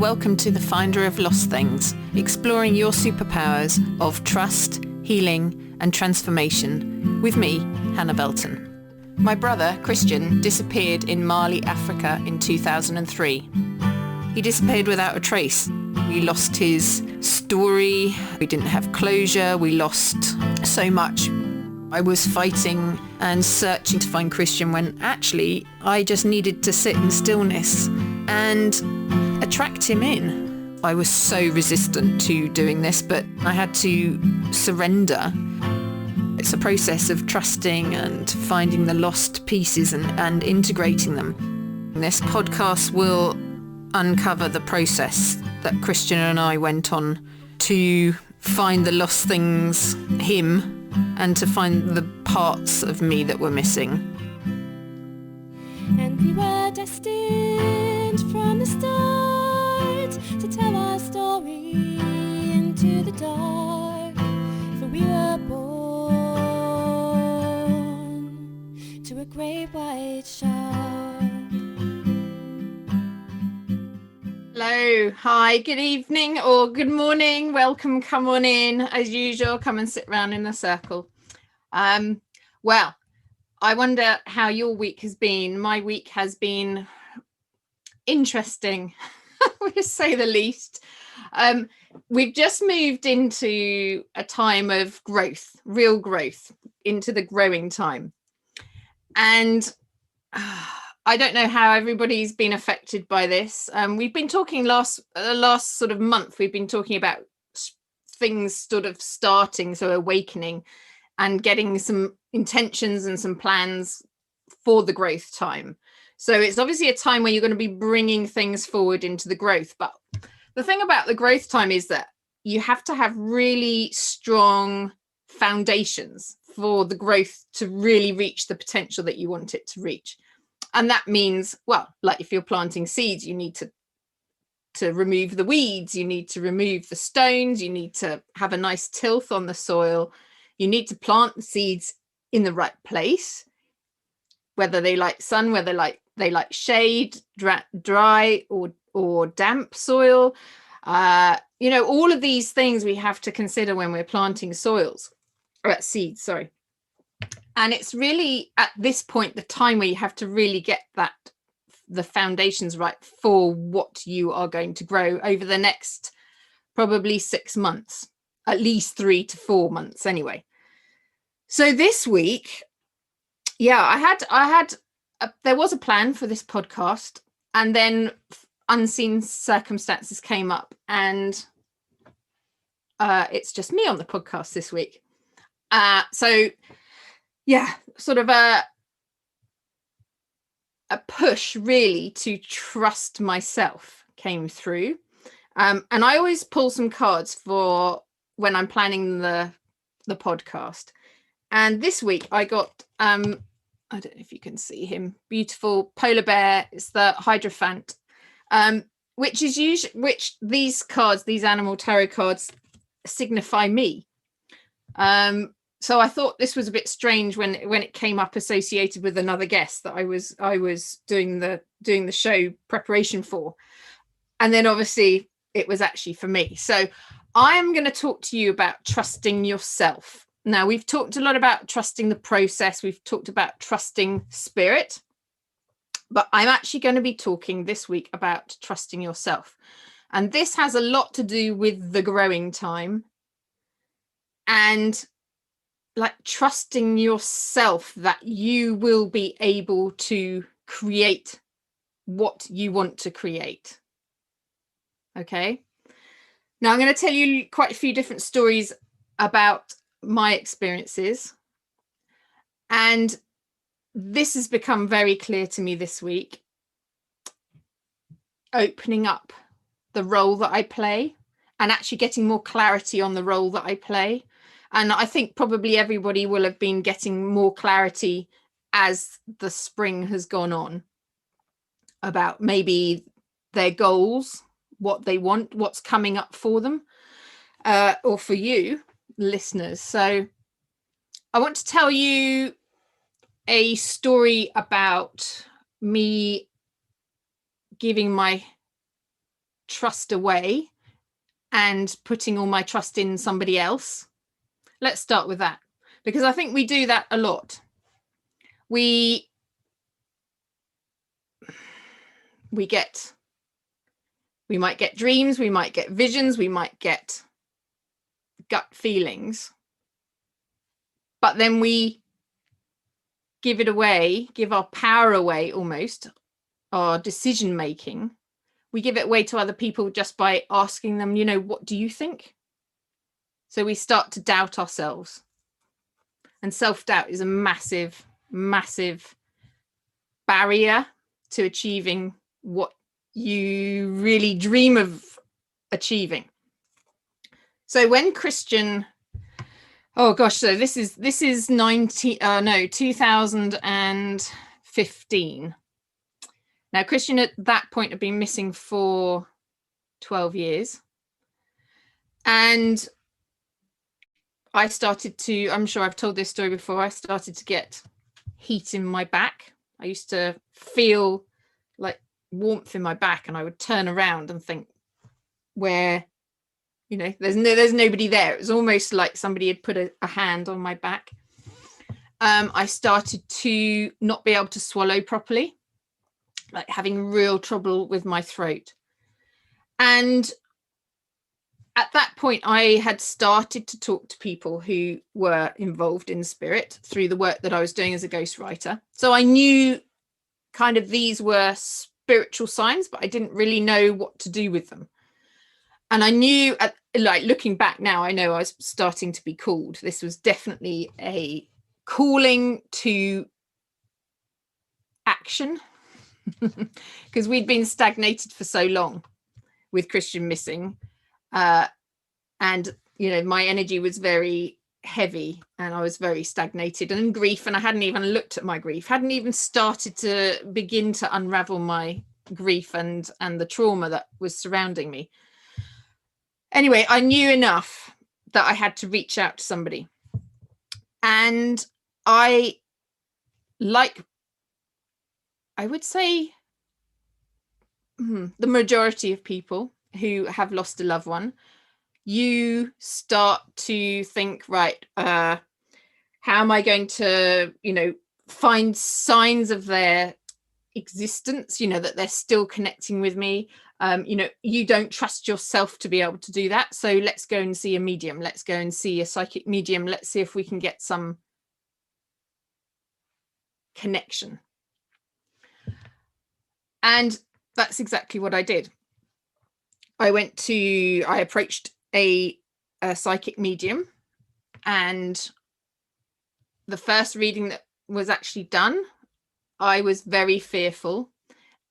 welcome to The Finder of Lost Things, exploring your superpowers of trust, healing and transformation, with me, Hannah Belton. My brother, Christian, disappeared in Mali, Africa in 2003. He disappeared without a trace. We lost his story, we didn't have closure, we lost so much. I was fighting and searching to find Christian when actually I just needed to sit in stillness and attract him in. I was so resistant to doing this, but I had to surrender. It's a process of trusting and finding the lost pieces and integrating them. This podcast will uncover the process that Christian and I went on to find the lost things, him, and to find the parts of me that were missing. And we were destined from the start to tell our story into the dark, for we were born to a great white shark. Hello, hi, good evening or good morning. Welcome, come on in. As usual, come and sit round in a circle. Well, I wonder how your week has been. My week has been interesting, to say the least. We've just moved into a time of growth, real growth, into the growing time. And I don't know how everybody's been affected by this. We've been talking last sort of month, we've been talking about things sort of starting, so awakening and getting some intentions and some plans for the growth time. So it's obviously a time where you're going to be bringing things forward into the growth. But the thing about the growth time is that you have to have really strong foundations for the growth to really reach the potential that you want it to reach. And that means, well, like if you're planting seeds, you need to remove the weeds, you need to remove the stones, you need to have a nice tilth on the soil, you need to plant the seeds in the right place, whether they like sun, whether they like shade, dry or damp soil. All of these things we have to consider when we're planting seeds, sorry. And it's really at this point the time where you have to really get the foundations right for what you are going to grow over the next probably 6 months, at least 3 to 4 months anyway. So this week, there was a plan for this podcast, and then unseen circumstances came up, and it's just me on the podcast this week. Sort of a push really to trust myself came through. And I always pull some cards for when I'm planning the podcast. And this week I got, I don't know if you can see him, beautiful polar bear. It's the Hierophant, which these cards, these animal tarot cards, signify me. So I thought this was a bit strange when it came up associated with another guest that I was doing the show preparation for, and then obviously it was actually for me. So I am going to talk to you about trusting yourself. Now, we've talked a lot about trusting the process. We've talked about trusting spirit, but I'm actually going to be talking this week about trusting yourself, and this has a lot to do with the growing time and like trusting yourself that you will be able to create what you want to create. Okay. Now I'm going to tell you quite a few different stories about my experiences. And this has become very clear to me this week, opening up the role that I play and actually getting more clarity on the role that I play. And I think probably everybody will have been getting more clarity as the spring has gone on about maybe their goals, what they want, what's coming up for them, or for you listeners. So I want to tell you a story about me giving my trust away and putting all my trust in somebody else. Let's start with that, because I think we do that a lot. We might get dreams, we might get visions, we might get gut feelings, but then we give it away, give our power away, almost our decision making. We give it away to other people just by asking them, you know, what do you think? So we start to doubt ourselves. And self-doubt is a massive, massive barrier to achieving what you really dream of achieving. So when Christian, oh gosh, so this is 2015. Now Christian at that point had been missing for 12 years. And I started to, I'm sure I've told this story before, I started to get heat in my back. I used to feel like warmth in my back, and I would turn around and think, where, you know, there's nobody there. It was almost like somebody had put a hand on my back. I started to not be able to swallow properly, like having real trouble with my throat. And at that point, I had started to talk to people who were involved in spirit through the work that I was doing as a ghostwriter. So I knew kind of these were spiritual signs, but I didn't really know what to do with them. And I knew, like looking back now, I know I was starting to be called. This was definitely a calling to action, because we'd been stagnated for so long with Christian missing. And, you know, my energy was very heavy and I was very stagnated and in grief. And I hadn't even looked at my grief, hadn't even started to begin to unravel my grief and the trauma that was surrounding me. Anyway, I knew enough that I had to reach out to somebody. And I would say the majority of people who have lost a loved one, you start to think, right, how am I going to, you know, find signs of their existence, you know, that they're still connecting with me. You know, you don't trust yourself to be able to do that. So let's go and see a medium. Let's go and see a psychic medium. Let's see if we can get some connection. And that's exactly what I did. I approached a psychic medium, and the first reading that was actually done, I was very fearful,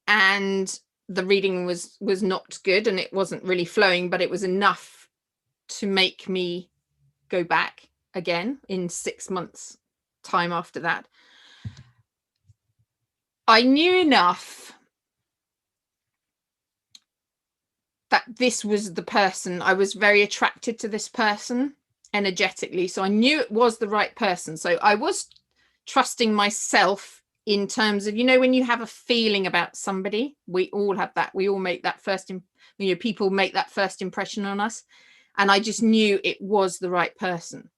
and the reading was not good, and it wasn't really flowing, but it was enough to make me go back again in 6 months time after that. I knew enough that this was the person. I was very attracted to this person energetically, so I knew it was the right person. So I was trusting myself in terms of, you know, when you have a feeling about somebody, we all have that. We all make that first, you know, people make that first impression on us. And I just knew it was the right person.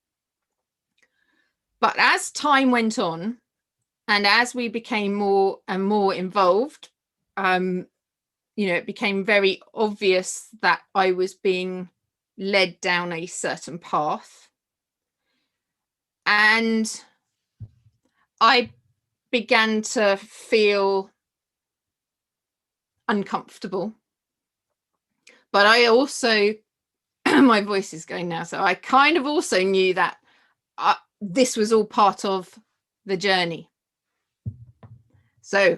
But as time went on, and as we became more and more involved, you know, it became very obvious that I was being led down a certain path. And I began to feel uncomfortable. But I also, my voice is going now, so I kind of also knew that this was all part of the journey. So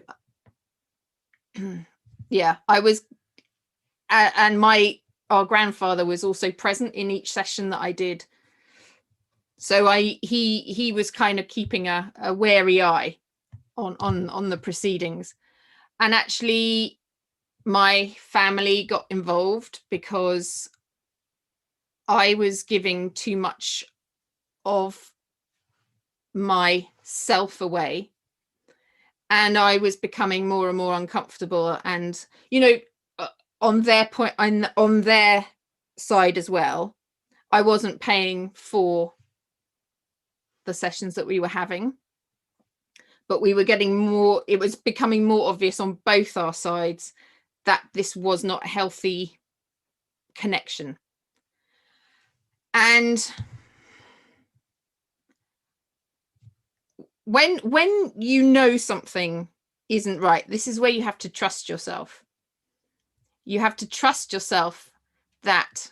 yeah, I was, and our grandfather was also present in each session that I did. So he was kind of keeping a wary eye on the proceedings. And actually my family got involved because I was giving too much of myself away, and I was becoming more and more uncomfortable. And, you know, on their point, on their side as well, I wasn't paying for the sessions that we were having, but we were getting more, it was becoming more obvious on both our sides that this was not a healthy connection. And when you know something isn't right, this is where you have to trust yourself. You have to trust yourself that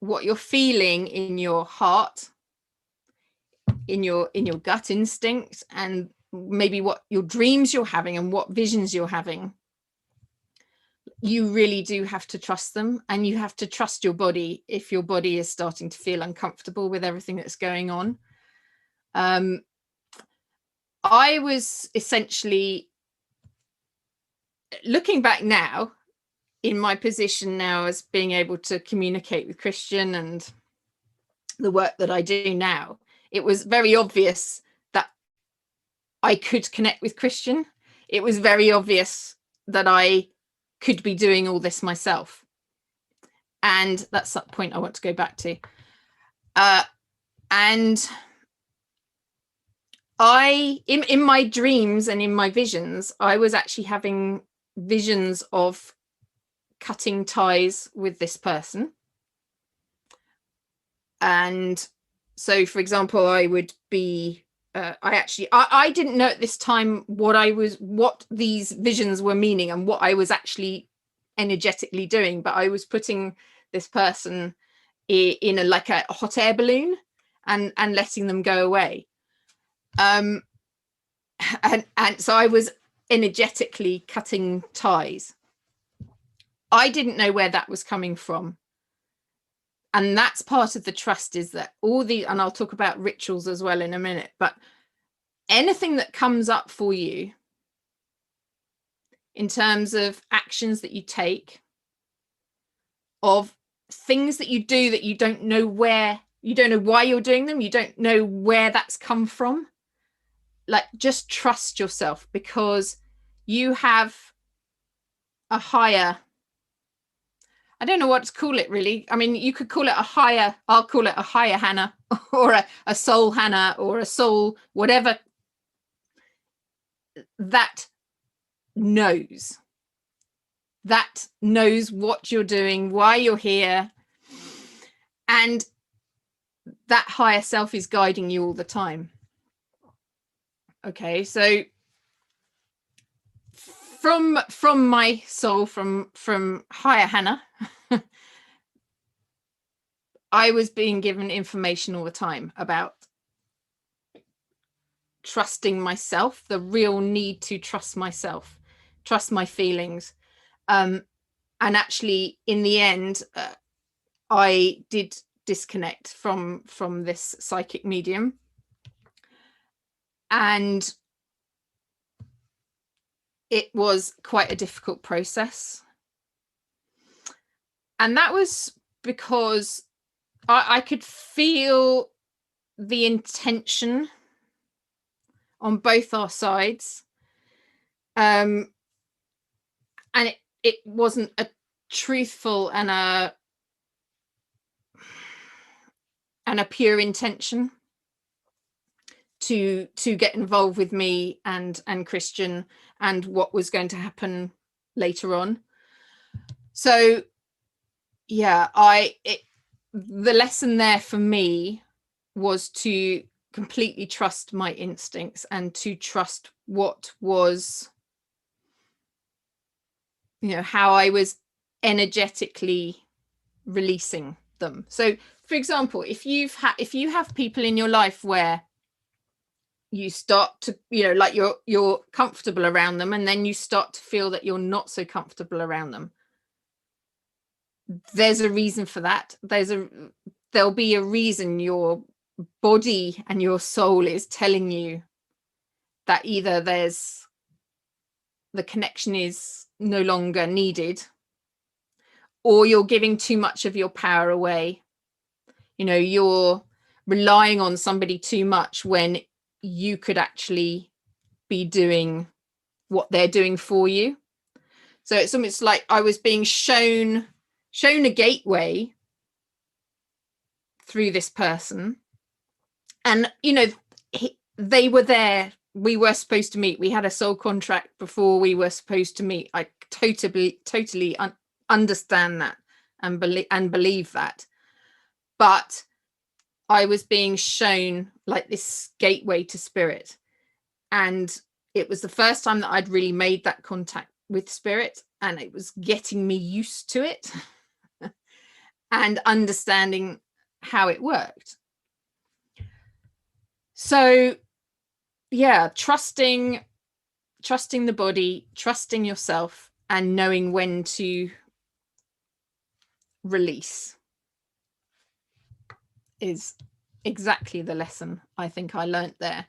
what you're feeling in your heart, in your gut instinct, and maybe what your dreams you're having and what visions you're having, you really do have to trust them, and you have to trust your body if your body is starting to feel uncomfortable with everything that's going on. I was essentially, looking back now, in my position now as being able to communicate with Christian and the work that I do now, it was very obvious that I could connect with Christian. It was very obvious that I could be doing all this myself. And that's that point I want to go back to. And I, in my dreams and in my visions, I was actually having visions of cutting ties with this person. And so, for example, I would be, I didn't know at this time what these visions were meaning and what I was actually energetically doing, but I was putting this person in a hot air balloon and letting them go away. And so I was energetically cutting ties. I didn't know where that was coming from. And that's part of the trust, is that and I'll talk about rituals as well in a minute, but anything that comes up for you in terms of actions that you take, of things that you do that you don't know why you're doing them, you don't know where that's come from, like, just trust yourself, because you have a higher, I don't know what to call it really. I mean, you could call it I'll call it a higher Hannah, or a soul Hannah, or a soul, whatever, that knows what you're doing, why you're here. And that higher self is guiding you all the time. Okay, so from my soul, from higher Hannah, I was being given information all the time about trusting myself, the real need to trust myself, trust my feelings. And actually, in the end, I did disconnect from this psychic medium. And it was quite a difficult process. And that was because I could feel the intention on both our sides. And it wasn't a truthful and a pure intention to get involved with me and Christian and what was going to happen later on. So yeah, the lesson there for me was to completely trust my instincts and to trust what was, how I was energetically releasing them. So for example, if you have people in your life where you start to, like you're comfortable around them, and then you start to feel that you're not so comfortable around them, there's a reason for that. There'll be a reason. Your body and your soul is telling you that either the connection is no longer needed, or you're giving too much of your power away. You're relying on somebody too much when you could actually be doing what they're doing for you. So it's almost like I was being shown a gateway through this person, and they were there. We were supposed to meet. We had a soul contract before we were supposed to meet. I totally understand that and believe that. But I was being shown like this gateway to spirit, and it was the first time that I'd really made that contact with spirit, and it was getting me used to it and understanding how it worked. So yeah, trusting the body, trusting yourself, and knowing when to release is exactly the lesson I think I learned there.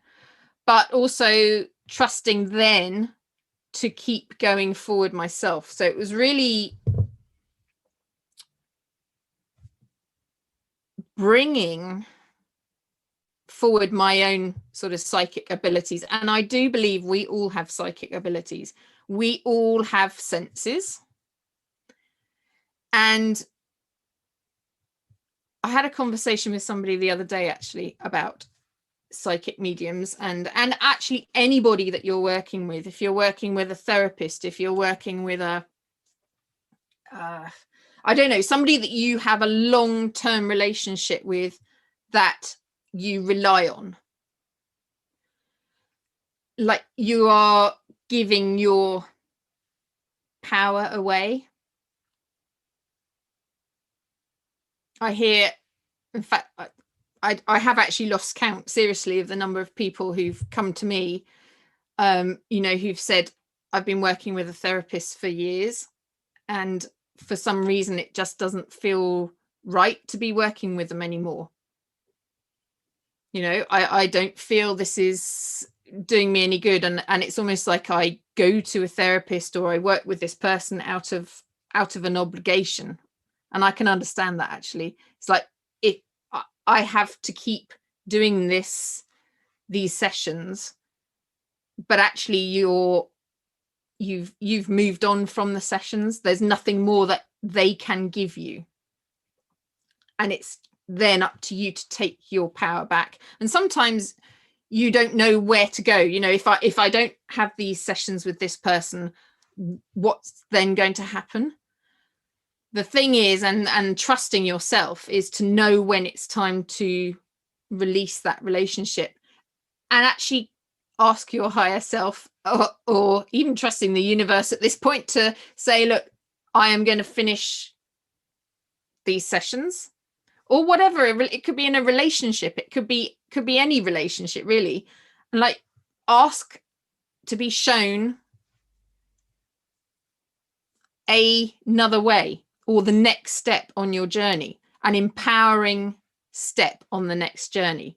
But also trusting then to keep going forward myself. So it was really bringing forward my own sort of psychic abilities. And I do believe we all have psychic abilities. We all have senses. And I had a conversation with somebody the other day actually about psychic mediums, and actually anybody that you're working with. If you're working with a therapist, if you're working with a I don't know, somebody that you have a long-term relationship with that you rely on, like you are giving your power away. I hear, in fact, I have actually lost count seriously of the number of people who've come to me, who've said, I've been working with a therapist for years, and for some reason it just doesn't feel right to be working with them anymore. I don't feel this is doing me any good, and it's almost like I go to a therapist or I work with this person out of an obligation. And I can understand that. Actually, it's like, if I have to keep doing these sessions, but actually you've moved on from the sessions, there's nothing more that they can give you, and it's then up to you to take your power back. And sometimes you don't know where to go. If I don't have these sessions with this person, what's then going to happen? The thing is, and trusting yourself, is to know when it's time to release that relationship, and actually ask your higher self, or even trusting the universe at this point, to say, look, I am going to finish these sessions, or whatever. It could be in a relationship, it could be any relationship really, and like ask to be shown another way, or the next step on your journey, an empowering step on the next journey.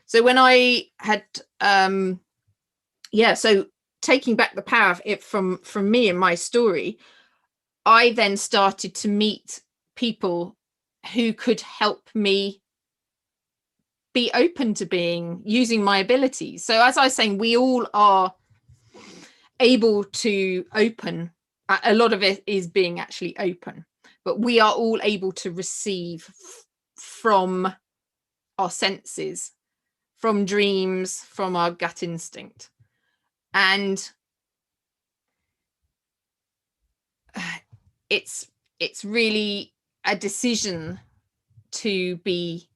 So when I had so taking back the power of it from me and my story, I then started to meet people who could help me be open to using my abilities. So as I was saying, we all are able to open. A lot of it is being actually open, but we are all able to receive from our senses, from dreams, from our gut instinct. And it's really a decision to be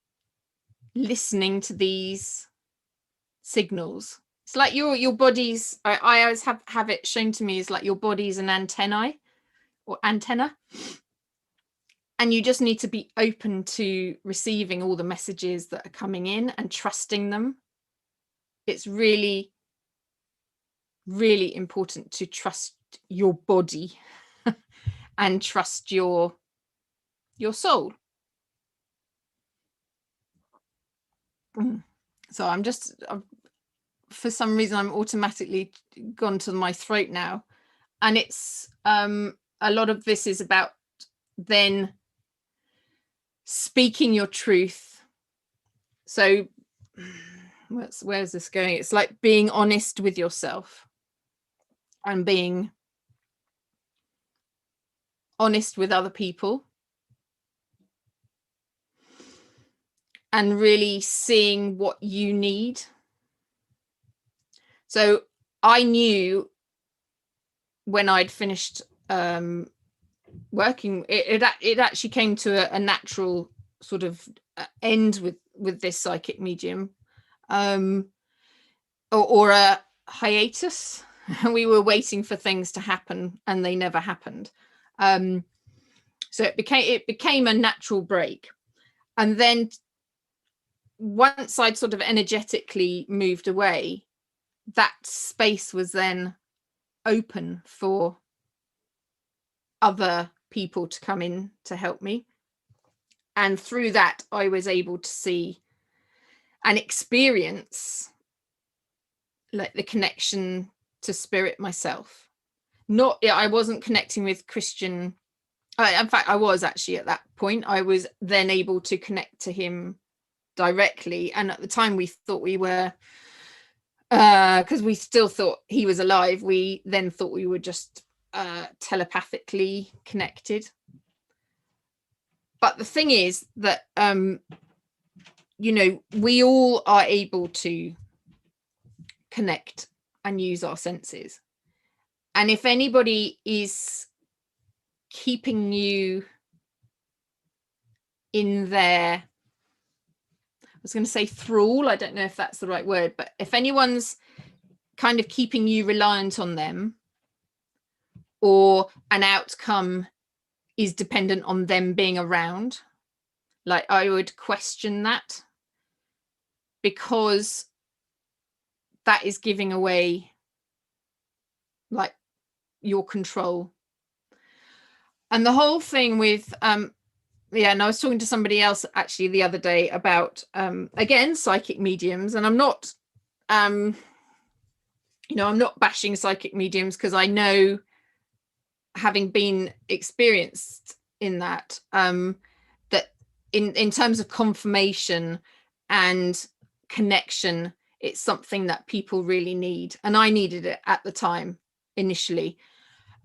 listening to these signals. It's like your body's, I always have it shown to me as like your body's an antenna, and you just need to be open to receiving all the messages that are coming in and trusting them. It's really, really important to trust your body and trust your soul. So for some reason I'm automatically gone to my throat now, and it's a lot of this is about then speaking your truth. So where's this going? It's like being honest with yourself and being honest with other people, and really seeing what you need. So I knew when I'd finished working, it actually came to a natural sort of end with this psychic medium, or a hiatus. We were waiting for things to happen and they never happened. So it became a natural break. And then once I'd sort of energetically moved away, that space was then open for other people to come in to help me. And through that, I was able to see and experience like the connection to spirit myself. I wasn't connecting with Christian. In fact, I was actually at that point. I was then able to connect to him directly. And at the time we thought we were, because we still thought he was alive, we then thought we were just telepathically connected. But the thing is that, we all are able to connect and use our senses. And if anybody is keeping you in their, I was going to say thrall, I don't know if that's the right word, but if anyone's kind of keeping you reliant on them, or an outcome is dependent on them being around, like I would question that, because that is giving away like your control. And the whole thing with and I was talking to somebody else actually the other day about again psychic mediums, and I'm not I'm not bashing psychic mediums, because I know, having been experienced in that, that in terms of confirmation and connection, it's something that people really need, and I needed it at the time initially,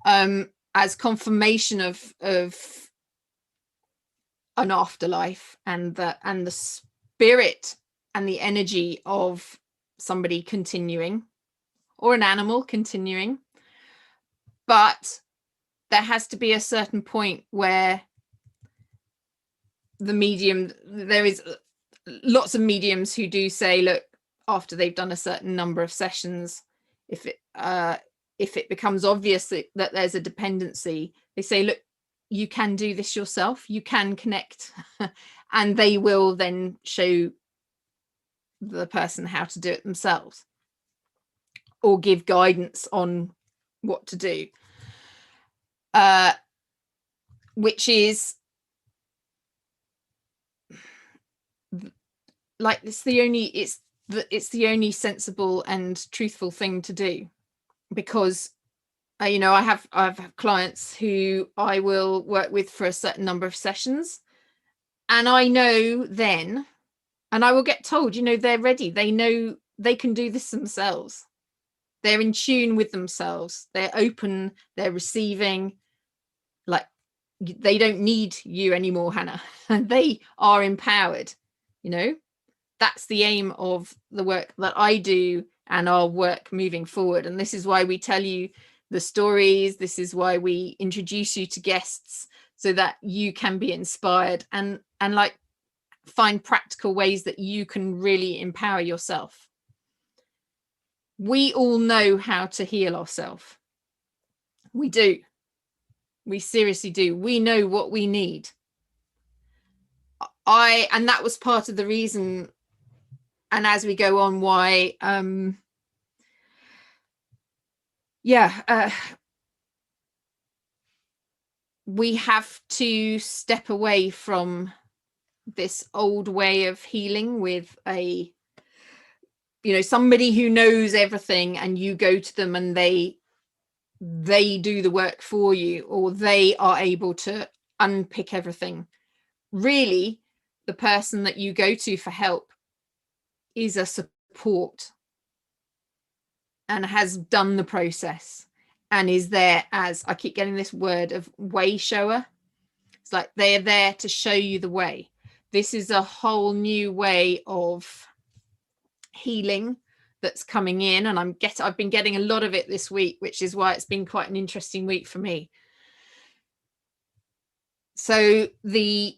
as confirmation of an afterlife, and the spirit and the energy of somebody continuing, or an animal continuing. But there has to be a certain point where the medium, there is lots of mediums who do say, look, after they've done a certain number of sessions, if it becomes obvious that there's a dependency, they say, look, you can do this yourself, you can connect. And they will then show the person how to do it themselves, or give guidance on what to do, which is like, it's the only sensible and truthful thing to do. Because I have clients who I will work with for a certain number of sessions, and I know then, and I will get told, they're ready, they know they can do this themselves, they're in tune with themselves, they're open, they're receiving, like they don't need you anymore, Hannah. They are empowered. That's the aim of the work that I do and our work moving forward. And this is why we tell you the stories, this is why we introduce you to guests, so that you can be inspired and like find practical ways that you can really empower yourself. We all know how to heal ourselves. We do. We seriously do. We know what we need. And that was part of the reason, and as we go on, why we have to step away from this old way of healing with somebody who knows everything, and you go to them and they do the work for you, or they are able to unpick everything. Really, the person that you go to for help is a support and has done the process and is there as, I keep getting this word of way shower. It's like they are there to show you the way. This is a whole new way of healing that's coming in, and I've been getting a lot of it this week, which is why it's been quite an interesting week for me. So the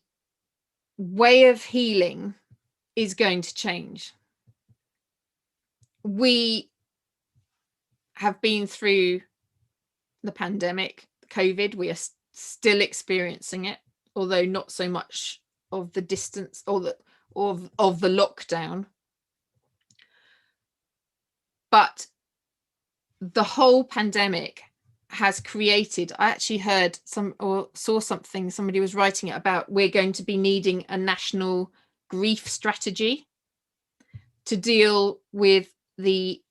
way of healing is going to change. We have been through the pandemic, COVID. We are still experiencing it, although not so much of the distance or of the lockdown. But the whole pandemic has created, I actually heard saw something, somebody was writing it about, we're going to be needing a national grief strategy to deal with the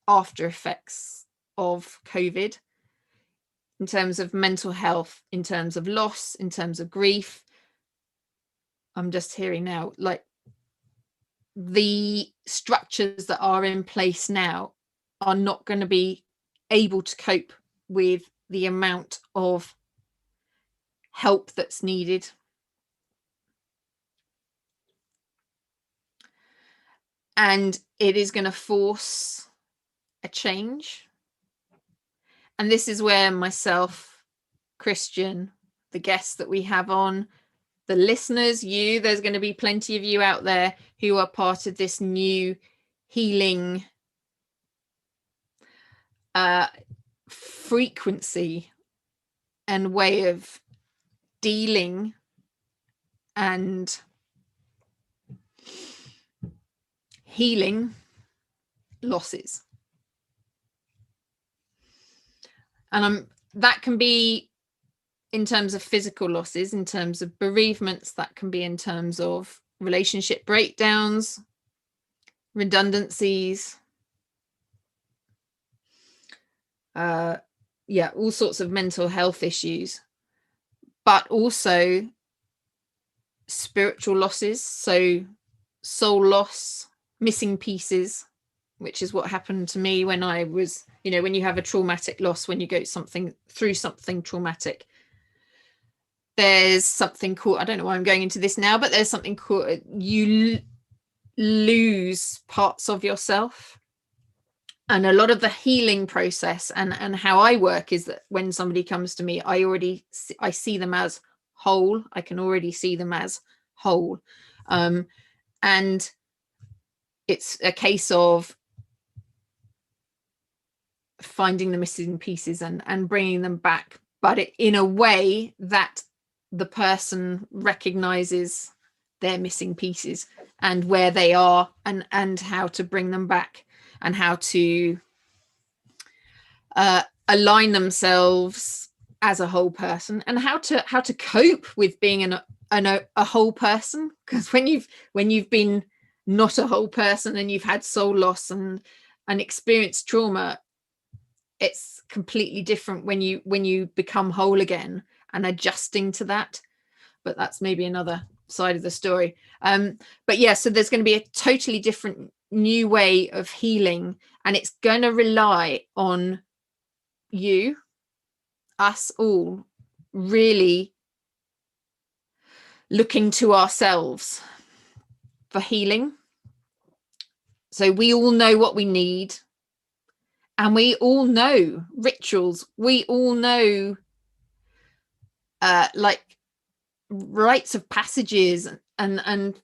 after effects of COVID, in terms of mental health, in terms of loss, in terms of grief. I'm just hearing now, like, the structures that are in place now are not going to be able to cope with the amount of help that's needed. And it is going to force a change. And this is where myself, Christian, the guests that we have on, the listeners, there's going to be plenty of you out there who are part of this new healing frequency and way of dealing and healing losses. And that can be in terms of physical losses, in terms of bereavements, that can be in terms of relationship breakdowns, redundancies, all sorts of mental health issues, but also spiritual losses, so soul loss, missing pieces, which is what happened to me when I was, when you have a traumatic loss, when you go through something traumatic, there's something called, I don't know why I'm going into this now, but there's something called, you lose parts of yourself. And a lot of the healing process and how I work is that when somebody comes to me, I see them as whole. I can already see them as whole. And it's a case of finding the missing pieces and bringing them back, but in a way that the person recognizes their missing pieces and where they are, and how to bring them back, and how to align themselves as a whole person, and how to cope with being a whole person. Because when you've been not a whole person and you've had soul loss and experienced trauma, it's completely different when you become whole again and adjusting to that. But that's maybe another side of the story. But yeah, so there's going to be a totally different new way of healing, and it's going to rely on us all really looking to ourselves for healing. So we all know what we need, and we all know rituals, we all know like rites of passages and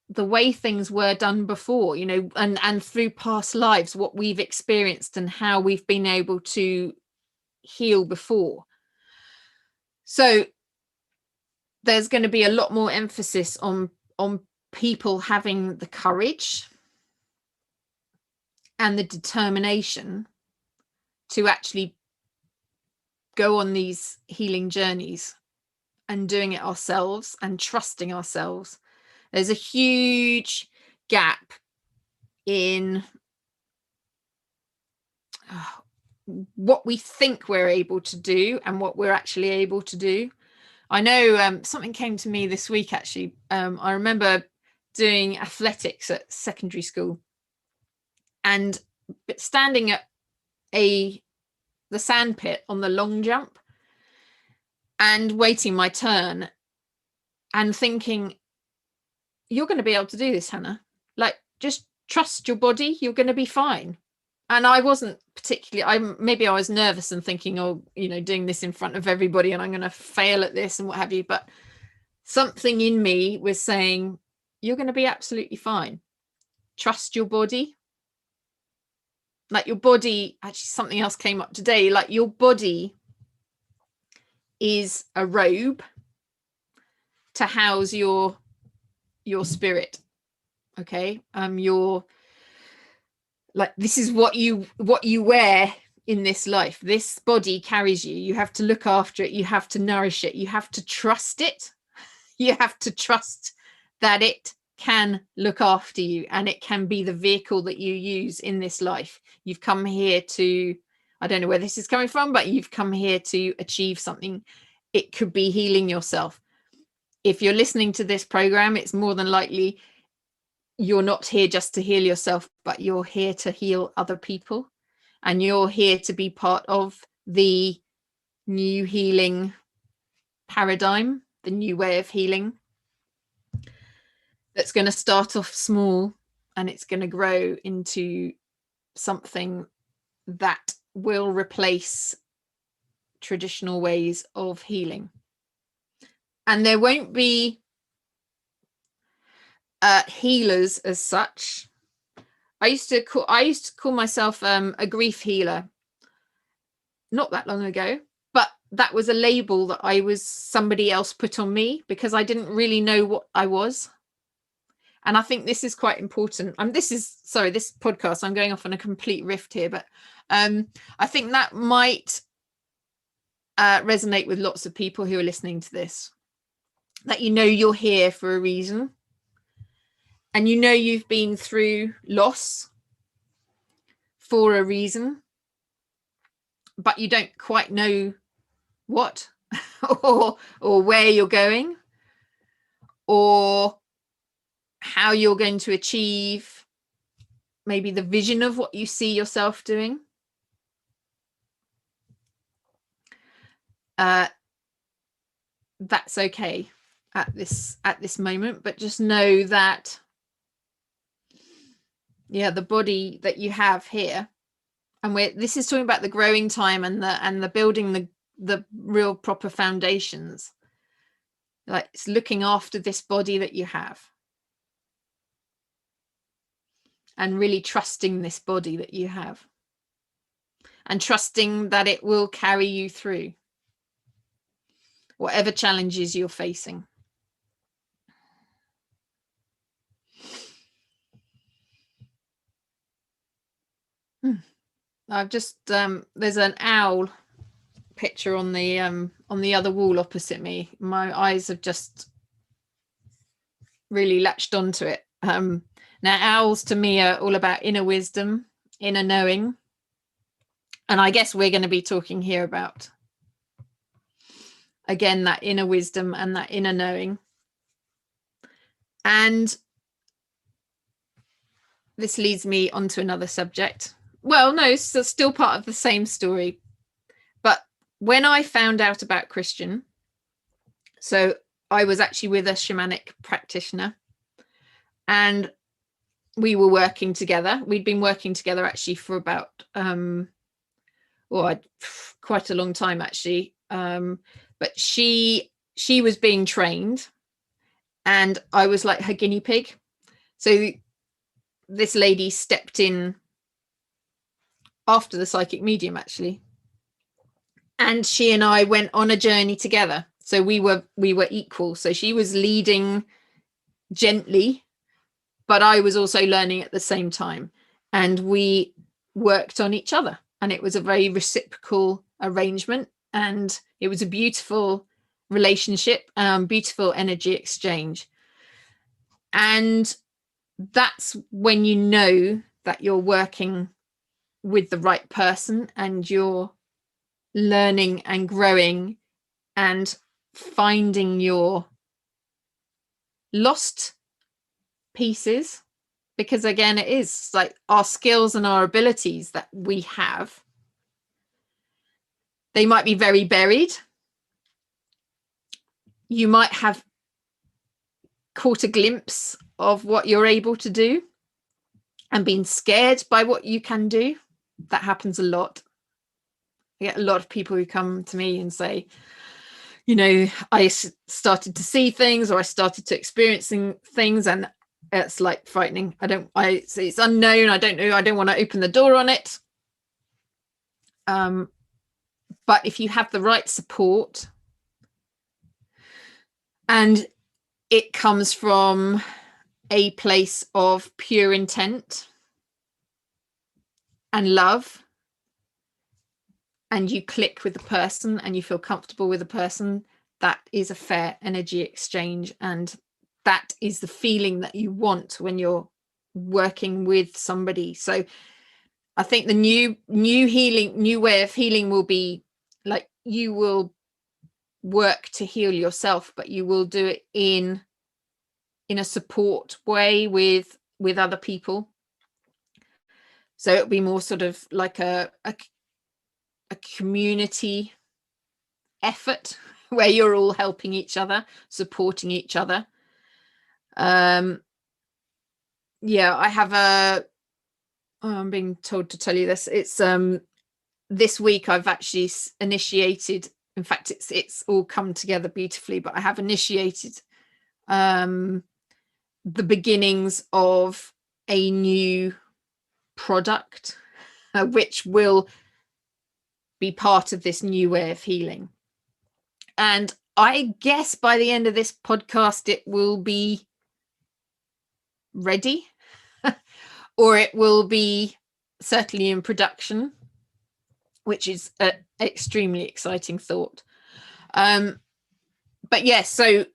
the way things were done before, and through past lives, what we've experienced and how we've been able to heal before. So there's going to be a lot more emphasis on people having the courage and the determination to actually go on these healing journeys and doing it ourselves and trusting ourselves. There's a huge gap in what we think we're able to do and what we're actually able to do. I know something came to me this week, actually. I remember doing athletics at secondary school and standing at a the sand pit on the long jump and waiting my turn and thinking, you're going to be able to do this, Hannah. Like, just trust your body. You're going to be fine. And I wasn't particularly, maybe I was nervous and thinking, oh, you know, doing this in front of everybody and I'm going to fail at this and what have you. But something in me was saying, you're going to be absolutely fine. Trust your body. Like your body, actually something else came up today, like your body is a robe to house your spirit. Okay. Your, like, this is what you wear in this life. This body carries you. You have to look after it. You have to nourish it. You have to trust it. You have to trust that it can look after you and it can be the vehicle that you use in this life. You've come here to, I don't know where this is coming from, but you've come here to achieve something. It could be healing yourself. If you're listening to this program, it's more than likely you're not here just to heal yourself, but you're here to heal other people. And you're here to be part of the new healing paradigm, the new way of healing that's going to start off small and it's going to grow into something that will replace traditional ways of healing. And there won't be healers as such. I used to call myself a grief healer not that long ago, but that was a label that somebody else put on me because I didn't really know what I was. And I think this is quite important. This podcast, I'm going off on a complete rift here, but I think that might resonate with lots of people who are listening to this, that you know you're here for a reason. And you know you've been through loss for a reason, but you don't quite know what or where you're going or how you're going to achieve maybe the vision of what you see yourself doing. That's okay at this moment, but just know that the body that you have here, and this is talking about the growing time and the building the real proper foundations, like it's looking after this body that you have and really trusting this body that you have and trusting that it will carry you through whatever challenges you're facing. I've just there's an owl picture on the other wall opposite me. My eyes have just really latched onto it. Now owls to me are all about inner wisdom, inner knowing, and I guess we're going to be talking here about again that inner wisdom and that inner knowing. And this leads me onto another subject. Well, no, it's still part of the same story. But when I found out about Christian, so I was actually with a shamanic practitioner and we were working together. We'd been working together actually for about, quite a long time actually. But she was being trained and I was like her guinea pig. So this lady stepped in after the psychic medium actually, and she and I went on a journey together. So we were equal. So she was leading gently, but I was also learning at the same time, and we worked on each other, and it was a very reciprocal arrangement, and it was a beautiful relationship, beautiful energy exchange. And that's when you know that you're working with the right person and you're learning and growing and finding your lost pieces, because again it is like our skills and our abilities that we have They might be very buried. You might have caught a glimpse of what you're able to do and been scared by what you can do. That happens a lot. I get a lot of people who come to me and say, you know, I started to see things, or I started to experiencing things, and it's like frightening. It's unknown. I don't know. I don't want to open the door on it. But if you have the right support, and it comes from a place of pure intent and love, and you click with the person and you feel comfortable with the person, that is a fair energy exchange, and that is the feeling that you want when you're working with somebody. So I think the new way of healing will be like, you will work to heal yourself, but you will do it in a support way with other people. So it'll be more sort of like a community effort where you're all helping each other, supporting each other. I have I'm being told to tell you this. It's this week I've actually initiated, in fact it's all come together beautifully, but I have initiated the beginnings of a new product which will be part of this new way of healing. And I guess by the end of this podcast it will be ready or it will be certainly in production, which is an extremely exciting thought. But yes, so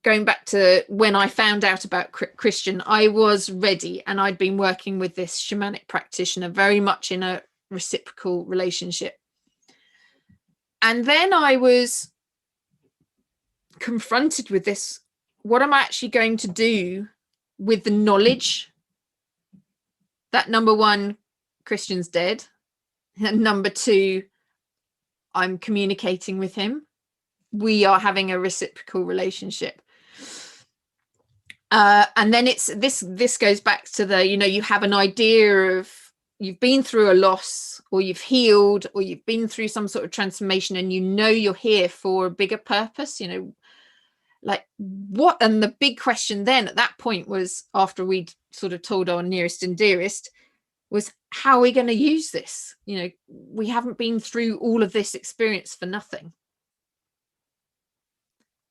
going back to when I found out about Christian, I was ready, and I'd been working with this shamanic practitioner very much in a reciprocal relationship. And then I was confronted with this: what am I actually going to do with the knowledge that, number one, Christian's dead, and number two, I'm communicating with him, we are having a reciprocal relationship. And then it's this goes back to the, you have an idea of, you've been through a loss, or you've healed, or you've been through some sort of transformation, and you're here for a bigger purpose, like what. And the big question then at that point was, after we'd sort of told our nearest and dearest, was, how are we going to use this? We haven't been through all of this experience for nothing.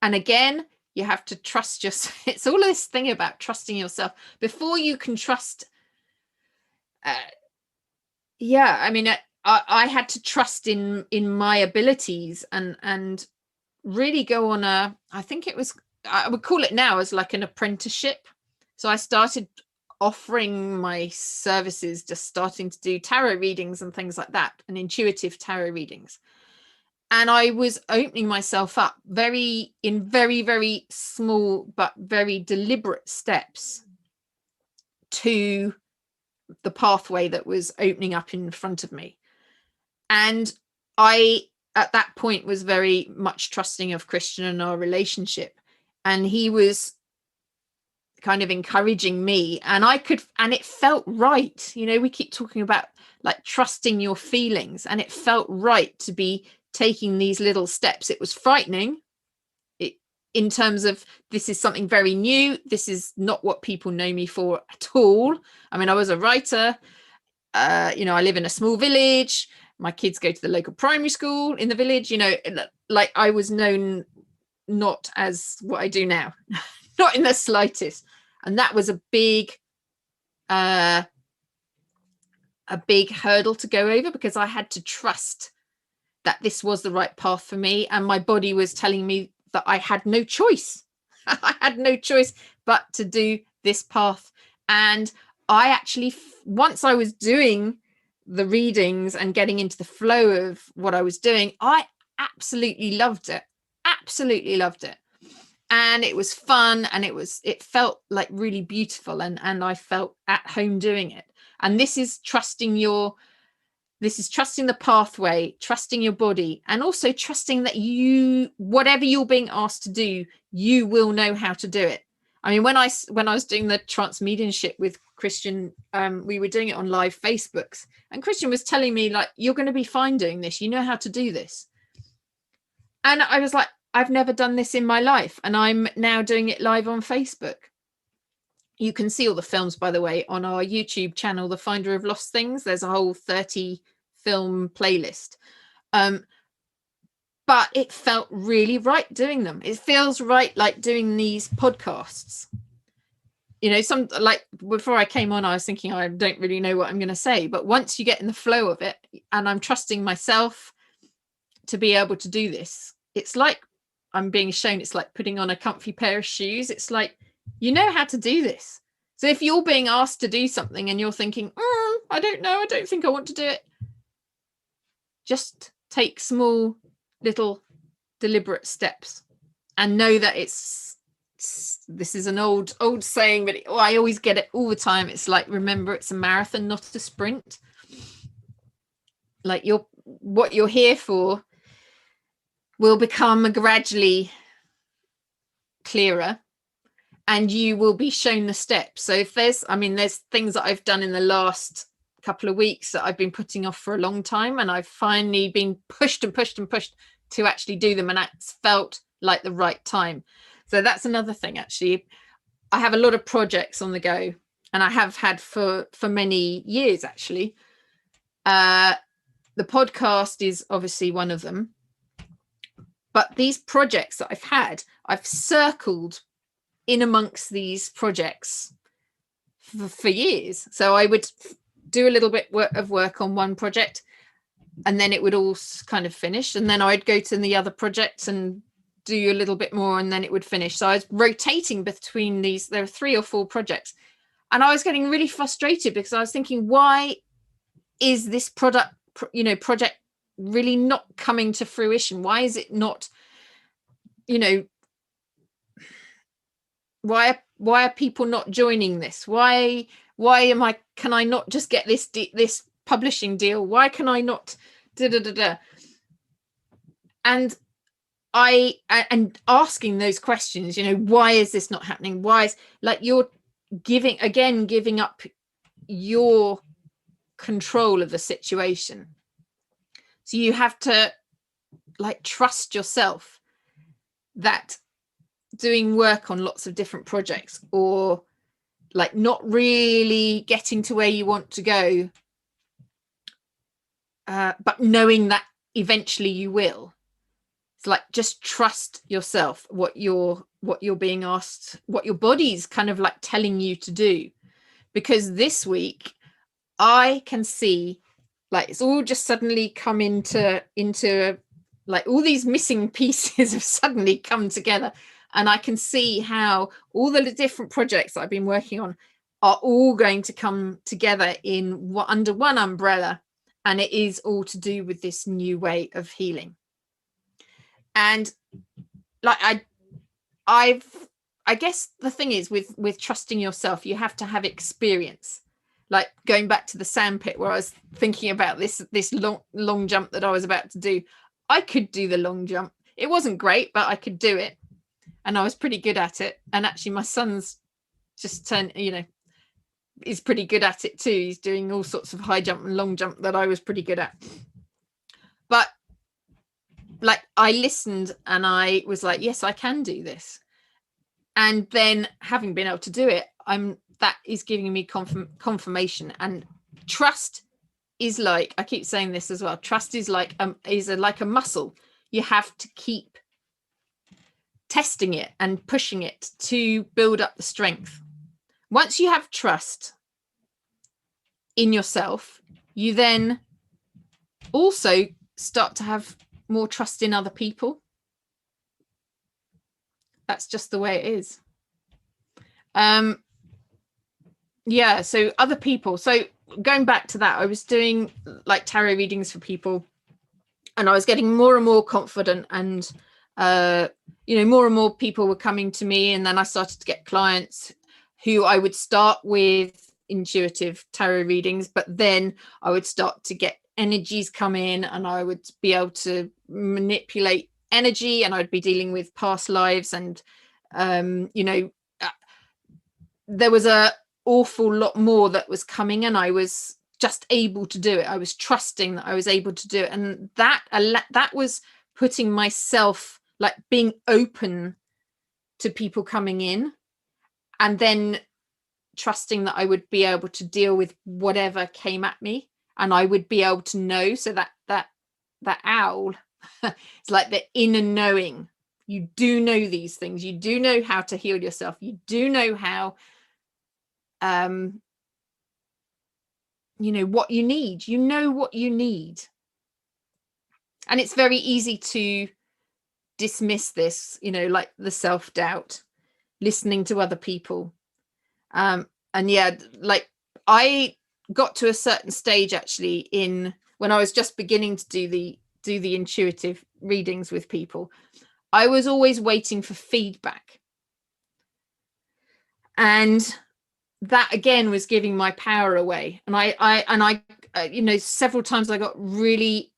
And again, you have to trust yourself. It's all this thing about trusting yourself before you can trust. I had to trust in my abilities and really go on I would call it now as like an apprenticeship. So I started offering my services, just starting to do tarot readings and things like that, and intuitive tarot readings. And I was opening myself up very, very small but very deliberate steps to the pathway that was opening up in front of me. And I, at that point, was very much trusting of Christian and our relationship. And he was kind of encouraging me, and it felt right. We keep talking about like trusting your feelings, and it felt right to be taking these little steps. It was frightening in terms of, this is something very new. This is not what people know me for at all. I mean, I was a writer. I live in a small village. My kids go to the local primary school in the village. Like I was known not as what I do now, not in the slightest. And that was a big hurdle to go over, because I had to trust that this was the right path for me, and my body was telling me that I had no choice. I had no choice but to do this path. And I actually, once I was doing the readings and getting into the flow of what I was doing, I absolutely loved it. And it was fun, and it felt like really beautiful, and I felt at home doing it. And this is trusting This is trusting the pathway, trusting your body, and also trusting that you, whatever you're being asked to do, you will know how to do it. I mean, when I was doing the trance mediumship with Christian, we were doing it on live Facebooks, and Christian was telling me, like, you're going to be fine doing this. You know how to do this. And I was like, I've never done this in my life, and I'm now doing it live on Facebook. You can see all the films, by the way, on our YouTube channel, The Finder of Lost Things. There's a whole 30 film playlist. But it felt really right doing them. It feels right, like doing these podcasts. You know, some, like, before I came on, I was thinking, I don't really know what I'm going to say. But once you get in the flow of it, and I'm trusting myself to be able to do this, it's like I'm being shown, it's like putting on a comfy pair of shoes. It's like, you know how to do this. So if you're being asked to do something and you're thinking, I don't know, I don't think I want to do it, just take small, little, deliberate steps, and know that it's this is an old saying, but I always get it all the time. It's like, remember, it's a marathon, not a sprint. Like, what you're here for will become gradually clearer, and you will be shown the steps. So if there's things that I've done in the last couple of weeks that I've been putting off for a long time, and I've finally been pushed to actually do them, and that's felt like the right time. So that's another thing. Actually, I have a lot of projects on the go, and I have had for many years. Actually, the podcast is obviously one of them, but these projects that I've circled in amongst these projects for years. So I would do a little bit of work on one project, and then it would all kind of finish, and then I'd go to the other projects and do a little bit more, and then it would finish. So I was rotating between these. There were 3 or 4 projects, and I was getting really frustrated because I was thinking, why is this project really not coming to fruition? Why is it not, why are people not joining this? Why can I not just get this publishing deal? Why can I not and asking those questions, why is this not happening? Why is, like, you're giving up your control of the situation. So you have to, like, trust yourself that doing work on lots of different projects, or like not really getting to where you want to go, but knowing that eventually you will. It's like, just trust yourself, what you're being asked, what your body's kind of like telling you to do. Because this week I can see, like, it's all just suddenly come into like, all these missing pieces have suddenly come together, and I can see how all the different projects that I've been working on are all going to come together under one umbrella, and it is all to do with this new way of healing. And like, I guess the thing is, with trusting yourself, you have to have experience. Like, going back to the sandpit, where I was thinking about this long jump that I was about to do. I could do the long jump. It wasn't great, but I could do it, and I was pretty good at it. And actually, my son's just is pretty good at it too. He's doing all sorts of high jump and long jump that I was pretty good at. But like, I listened and I was like, yes, I can do this. And then, having been able to do it, that is giving me confirmation. And trust is, like, I keep saying this as well, trust is like a muscle. You have to keep testing it and pushing it to build up the strength. Once you have trust in yourself, you then also start to have more trust in other people. That's just the way it is. Yeah, so other people. So going back to that, I was doing like tarot readings for people, and I was getting more and more confident, and more and more people were coming to me, and then I started to get clients who I would start with intuitive tarot readings, but then I would start to get energies come in, and I would be able to manipulate energy, and I'd be dealing with past lives, and there was a awful lot more that was coming, and I was just able to do it. I was trusting that I was able to do it, and that was putting myself, like, being open to people coming in, and then trusting that I would be able to deal with whatever came at me, and I would be able to know. So that owl, it's like the inner knowing. You do know these things. You do know how to heal yourself. You do know how, what you need. You know what you need. And it's very easy to dismiss this, like the self-doubt, listening to other people. And yeah, like, I got to a certain stage actually when I was just beginning to do the intuitive readings with people. I was always waiting for feedback, and that again was giving my power away. And I several times I got really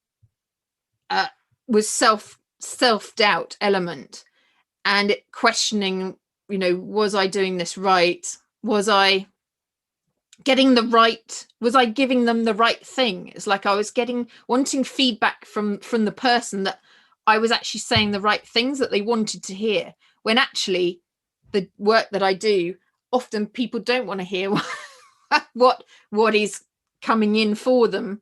was self-doubt element, and questioning, was I doing this right? Was I giving them the right thing? It's like I was wanting feedback from the person that I was actually saying the right things that they wanted to hear, when actually the work that I do, often people don't want to hear what is coming in for them.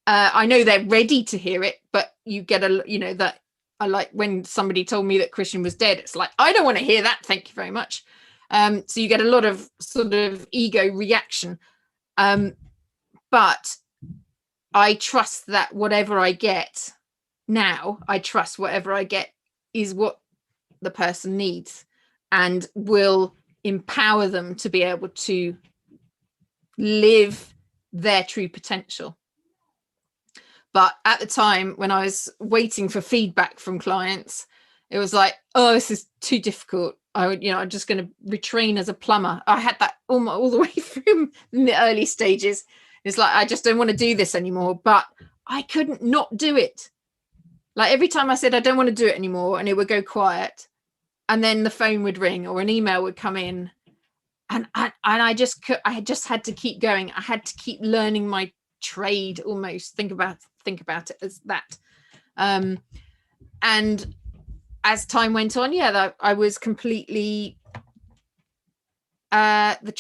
I know they're ready to hear it, but you get that. I like when somebody told me that Christian was dead. It's like, I don't want to hear that. Thank you very much. So you get a lot of sort of ego reaction. But I trust that whatever I get now, is what the person needs, and will empower them to be able to live their true potential. But at the time when I was waiting for feedback from clients, it was like, oh, this is too difficult. I'm just going to retrain as a plumber. I had that all the way through in the early stages. It's like, I just don't want to do this anymore, but I couldn't not do it. Like, every time I said I don't want to do it anymore, and it would go quiet, and then the phone would ring or an email would come in, and I just had to keep going. I had to keep learning my trade, almost. Think about it as that. And as time went on, I was completely the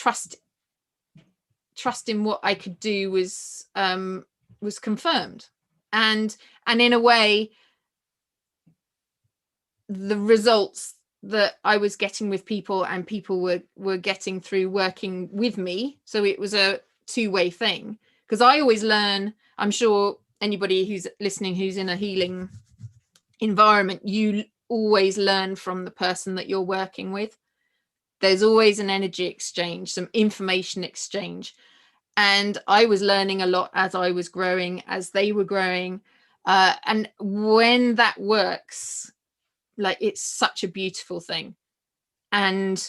trust in what I could do was confirmed, and in a way, the results that I was getting with people, and people were getting through working with me. So it was a two-way thing, because I always learn. I'm sure anybody who's listening who's in a healing environment, you always learn from the person that you're working with. There's always an energy exchange, some information exchange, and I was learning a lot as I was growing, as they were growing, and when that works, like, it's such a beautiful thing. And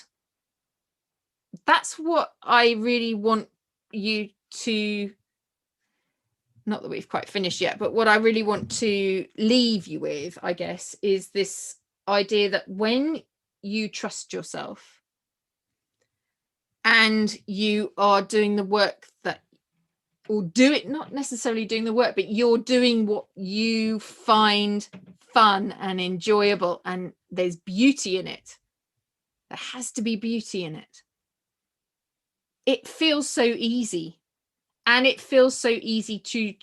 that's what I really want you to, not that we've quite finished yet, but what I really want to leave you with, I guess, is this idea that when you trust yourself and you are doing the work not necessarily doing the work, but you're doing what you find fun and enjoyable, and there's beauty in it. There has to be beauty in it. It feels so easy, and it feels so easy to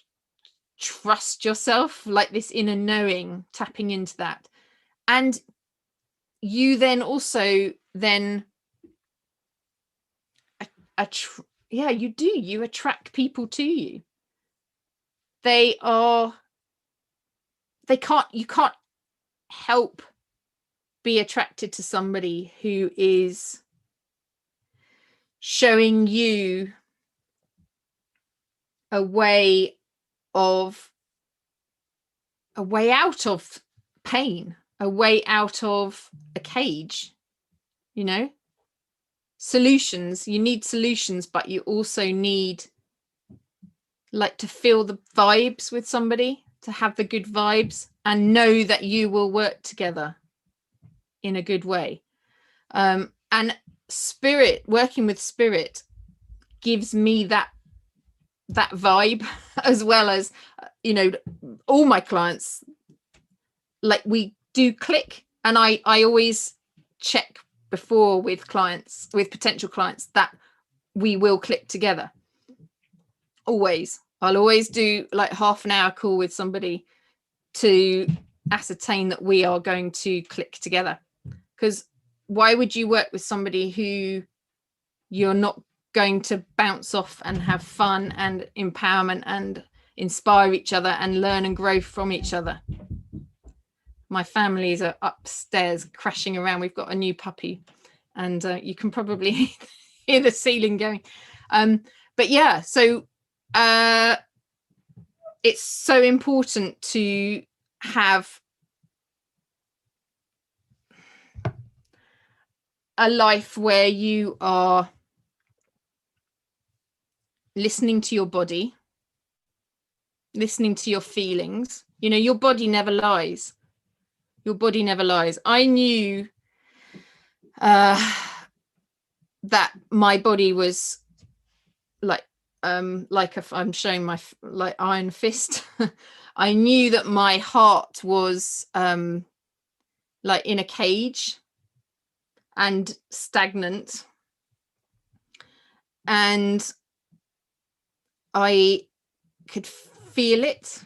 trust yourself, like this inner knowing, tapping into that. And you then also you attract people to you. You can't help be attracted to somebody who is showing you a way out of pain, a way out of a cage. Solutions. You need solutions, but you also need like to feel the vibes with somebody, to have the good vibes and know that you will work together in a good way. And spirit, working with spirit, gives me that vibe, as well as, you know, all my clients, like we do click. And I always check before with clients, with potential clients, that we will click together. Always. I'll always do like half an hour call with somebody to ascertain that we are going to click together. Because why would you work with somebody who you're not going to bounce off and have fun and empowerment and inspire each other and learn and grow from each other? My families are upstairs crashing around. We've got a new puppy, and you can probably hear the ceiling going. But yeah, so it's so important to have a life where you are listening to your body, listening to your feelings. You know, your body never lies. Your body never lies. I knew that my body was like if I'm showing my like iron fist, I knew that my heart was like in a cage and stagnant, and I could feel it,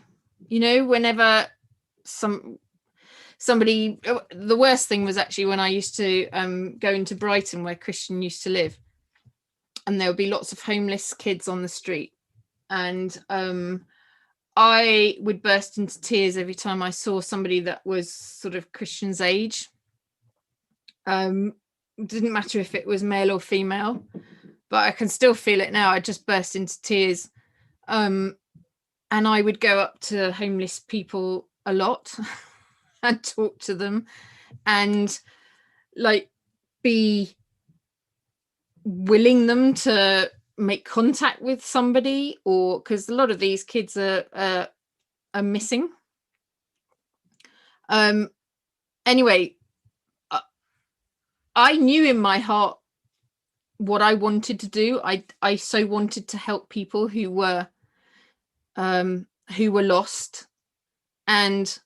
you know, whenever somebody, the worst thing was actually when I used to go into Brighton, where Christian used to live, and there would be lots of homeless kids on the street, and I would burst into tears every time I saw somebody that was sort of Christian's age. Didn't matter if it was male or female, but I can still feel it now. I just burst into tears. And I would go up to homeless people a lot and talk to them and like be willing them to make contact with somebody, or because a lot of these kids are missing. Anyway, I knew in my heart what I wanted to do. I so wanted to help people who were lost and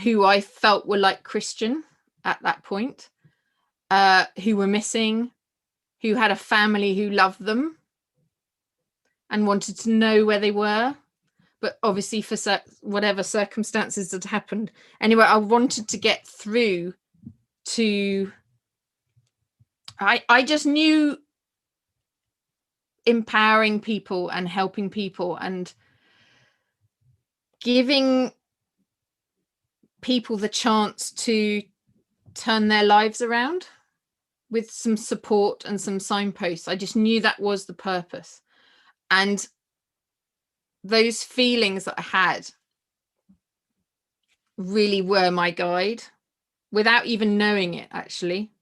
who I felt were like Christian at that point, who were missing, who had a family who loved them and wanted to know where they were, but obviously for whatever circumstances had happened. Anyway, I wanted to get through to, I just knew empowering people and helping people and giving people the chance to turn their lives around with some support and some signposts. I just knew that was the purpose. And those feelings that I had really were my guide without even knowing it, actually,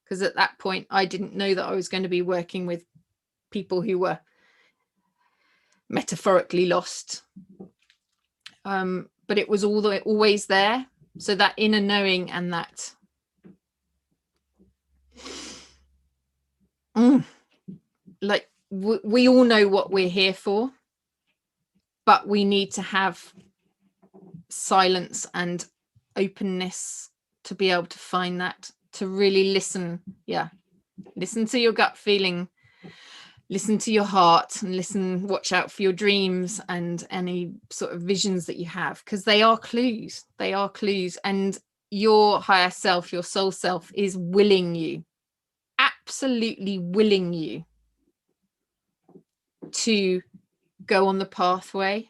because at that point I didn't know that I was going to be working with people who were metaphorically lost. But it was always there. So that inner knowing and that like we all know what we're here for, but we need to have silence and openness to be able to find that, to really listen. Yeah, listen to your gut feeling, listen to your heart, and watch out for your dreams and any sort of visions that you have, because they are clues. They are clues. And your higher self, your soul self, is willing you, absolutely willing you to go on the pathway.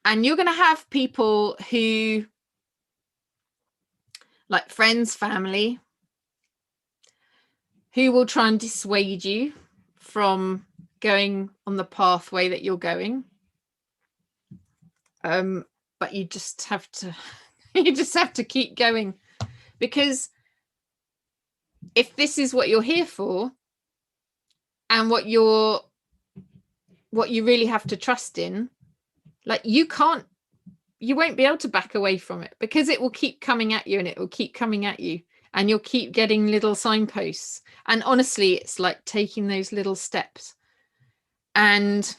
And you're going to have people who, like friends, family, who will try and dissuade you from going on the pathway that you're going. But you just have to keep going, because if this is what you're here for and what you're what you really have to trust in, like you won't be able to back away from it, because it will keep coming at you, and it will keep coming at you, and you'll keep getting little signposts. And honestly, it's like taking those little steps and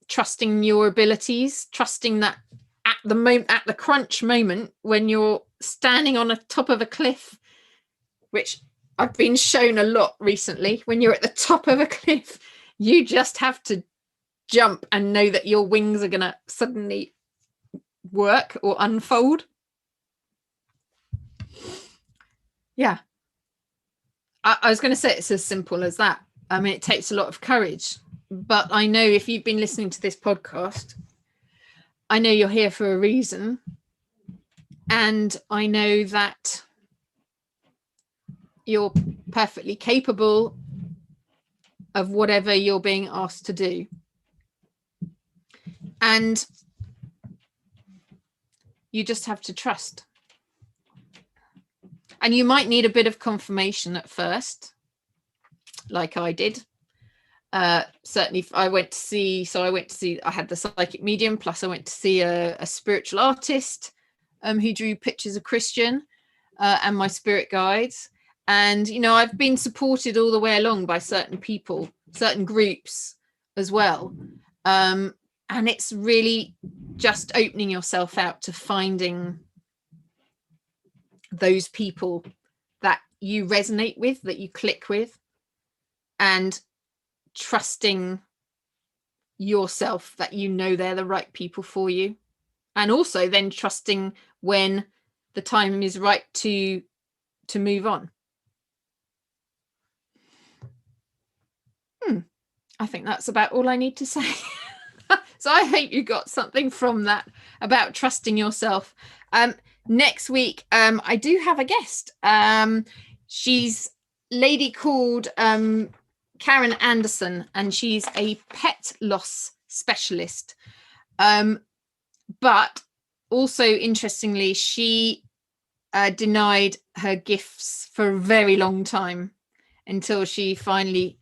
trusting your abilities, trusting that at the crunch moment, when you're standing on the top of a cliff, which I've been shown a lot recently, when you're at the top of a cliff, you just have to jump and know that your wings are going to suddenly work or unfold. Yeah. I was going to say it's as simple as that. I mean, it takes a lot of courage, but I know if you've been listening to this podcast, I know you're here for a reason. And I know that you're perfectly capable of whatever you're being asked to do. And you just have to trust. And you might need a bit of confirmation at first, like I did. Certainly, I had the psychic medium, plus I went to see a spiritual artist who drew pictures of Christian, and my spirit guides. And, you know, I've been supported all the way along by certain people, certain groups as well. And it's really just opening yourself out to finding those people that you resonate with, that you click with, and trusting yourself that you know they're the right people for you. And also then trusting when the time is right to move on. I think that's about all I need to say. So I hope you got something from that about trusting yourself. Next week, I do have a guest. She's a lady called Karen Anderson, and she's a pet loss specialist. But also, interestingly, she denied her gifts for a very long time until she finally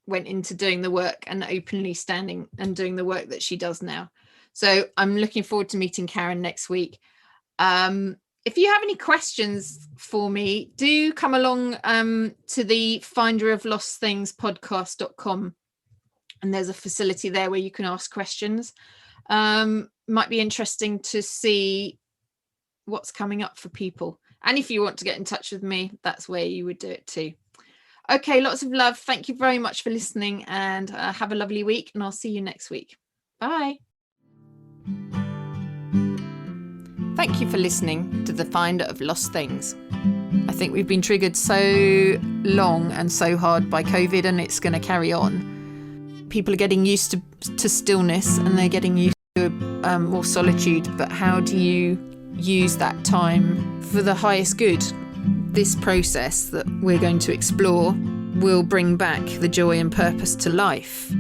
went into doing the work and openly standing and doing the work that she does now. So I'm looking forward to meeting Karen next week. If you have any questions for me, do come along to the Finder of Lost Things podcast.com, and there's a facility there where you can ask questions. Might be interesting to see what's coming up for people. And if you want to get in touch with me, that's where you would do it too. Okay, lots of love. Thank you very much for listening, and have a lovely week, and I'll see you next week. Bye. Thank you for listening to the Finder of Lost Things. I think we've been triggered so long and so hard by COVID, and it's going to carry on. People are getting used to stillness, and they're getting used to more solitude. But how do you use that time for the highest good? This process that we're going to explore will bring back the joy and purpose to life.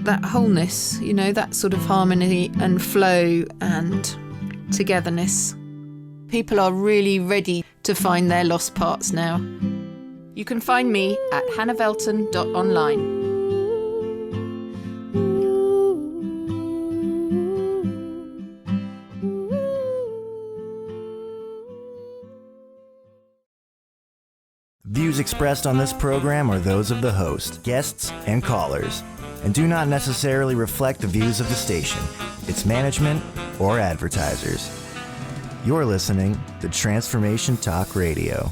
That wholeness, you know, that sort of harmony and flow and togetherness. People are really ready to find their lost parts now. You can find me at hannahvelton.online. Views expressed on this program are those of the host, guests, and callers, and do not necessarily reflect the views of the station, its management, or advertisers. You're listening to Transformation Talk Radio.